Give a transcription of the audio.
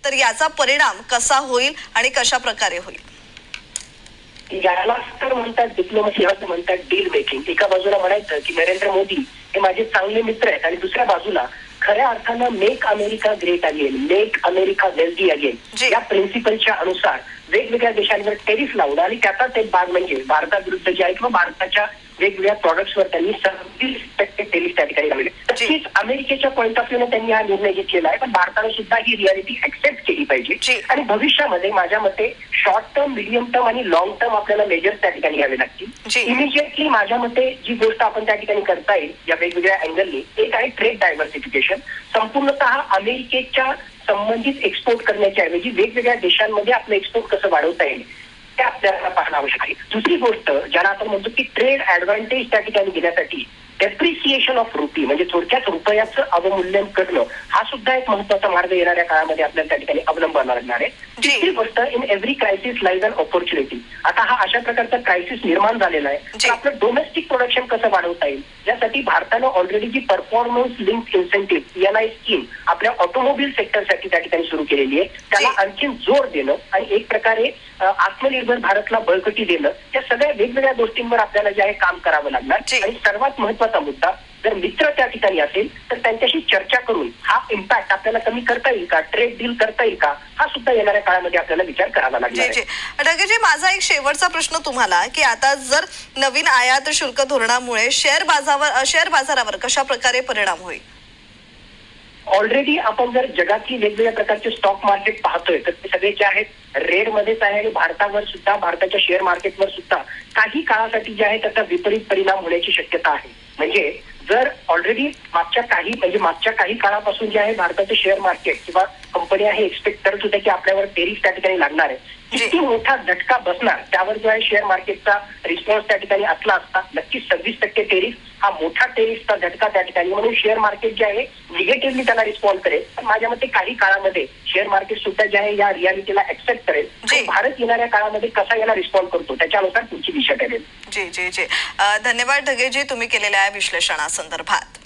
तर याचा परिणाम कसा होईल आणि कशा प्रकारे होईल? याला तर म्हणतात डिप्लोमसी, असं म्हणतात डील मेकिंग. एका बाजूला म्हणायचं की नरेंद्र मोदी हे माझे चांगले मित्र आहेत आणि दुसऱ्या बाजूला खऱ्या अर्थानं make America great again, make America wealthy again या प्रिन्सिपलच्या अनुसार वेगवेगळ्या देशांवर टेरिफ लावणं आणि त्याचाच एक भाग म्हणजे भारताविरुद्ध जे आहे किंवा भारताच्या वेगवेगळ्या प्रॉडक्ट्सवर त्यांनी 26% टेरिफ त्या ठिकाणी लावले. तशीच अमेरिकेच्या पॉईंट ऑफ व्ह्यूने त्यांनी हा निर्णय घेतलेला आहे, पण भारताने सुद्धा ही रियालिटी ऍक्सेप्ट केली पाहिजे आणि भविष्यामध्ये माझ्या मते शॉर्ट टर्म, मिडियम टर्म आणि लॉंग टर्म आपल्याला मेजर्स त्या ठिकाणी घ्यावे लागतील. इमिजिएटली माझ्या मते जी गोष्ट आपण त्या ठिकाणी करता येईल या वेगवेगळ्या अँगलनी, एक आहे ट्रेड डायव्हर्सिफिकेशन. संपूर्णतः अमेरिकेच्या संबंधित एक्सपोर्ट करण्याच्या ऐवजी वेगवेगळ्या देशांमध्ये आपलं एक्सपोर्ट कसं वाढवता येईल ते आपल्याला पाहणं आवश्यक आहे. दुसरी गोष्ट ज्याला आपण म्हणतो की ट्रेड ऍडव्हान्टेज त्या ठिकाणी घेण्यासाठी डेप्रिसिएशन ऑफ रुपी म्हणजे थोडक्यात रुपयाचं अवमूल्यन करणं हा सुद्धा एक महत्वाचा मार्ग येणाऱ्या काळामध्ये आपल्याला त्या ठिकाणी अवलंबायला लागणार आहे. तिसरी गोष्ट, in every crisis lies an opportunity. आता हा अशा प्रकारचा क्रायसिस निर्माण झालेला आहे तर आपलं डोमेस्टिक प्रोडक्शन कसं वाढवता येईल यासाठी भारतानं ऑलरेडी जी performance link incentive PLI scheme आपल्या ऑटोमोबाईल सेक्टरसाठी त्या ठिकाणी सुरू केलेली आहे, त्याला आणखी जोर देणं आणि एक प्रकारे आत्मनिर्भर भारतला बळकटी देणं, या सगळ्या वेगवेगळ्या गोष्टींवर आपल्याला जे आहे काम करावं लागणार. आणि सर्वात महत्वाचा मुद्दा, जर मित्र त्या ठिकाणी असेल तर त्यांच्याशी चर्चा करून हा इम्पॅक्ट आपल्याला कमी करता येईल का, ट्रेड डील करता येईल का, हा सुद्धा येणाऱ्या काळामध्ये आपल्याला विचार करावा लागणार आहे. ढगेजी, माझा एक शेवटचा प्रश्न तुम्हाला की आता जर नवीन आयात शुल्क धोरणामुळे शेअर बाजारावर कशा प्रकारे परिणाम होईल? ऑलरेडी आपण जर जगातली वेगवेगळ्या प्रकारचे स्टॉक मार्केट पाहतोय तर ते सगळे जे आहेत रेड मध्येच आहे आणि भारतावर सुद्धा, भारताच्या शेअर मार्केटवर सुद्धा काही काळासाठी जे आहे त्याचा विपरीत परिणाम होण्याची शक्यता आहे. म्हणजे जर ऑलरेडी मागच्या काही काळापासून जे आहे भारताचे शेअर मार्केट किंवा कंपन्या हे एक्सपेक्ट करत होत्या की आपल्यावर टेरिफ त्या ठिकाणी लागणार आहे, किती मोठा झटका बसणार त्यावर जो आहे शेअर मार्केटचा रिस्पॉन्स त्या ठिकाणी असला असता. नक्कीच 26% टेरिफ हा मोठा टेरिफचा झटका त्या ठिकाणी, म्हणून शेअर मार्केट जे आहे निगेटिव्हली त्याला रिस्पॉन्ड करेल. पण माझ्या मते काही काळामध्ये शेअर मार्केट सुद्धा जे आहे या रियालिटीला ऍक्सेप्ट करेल. भारत येणाऱ्या काळामध्ये कसा याला रिस्पॉन्ड करतो त्याच्यानुसार पुढची दिशा ठरेल. जी जी जी धन्यवाद ढगेजी, तुम्ही केलेल्या विश्लेषणासंदर्भात.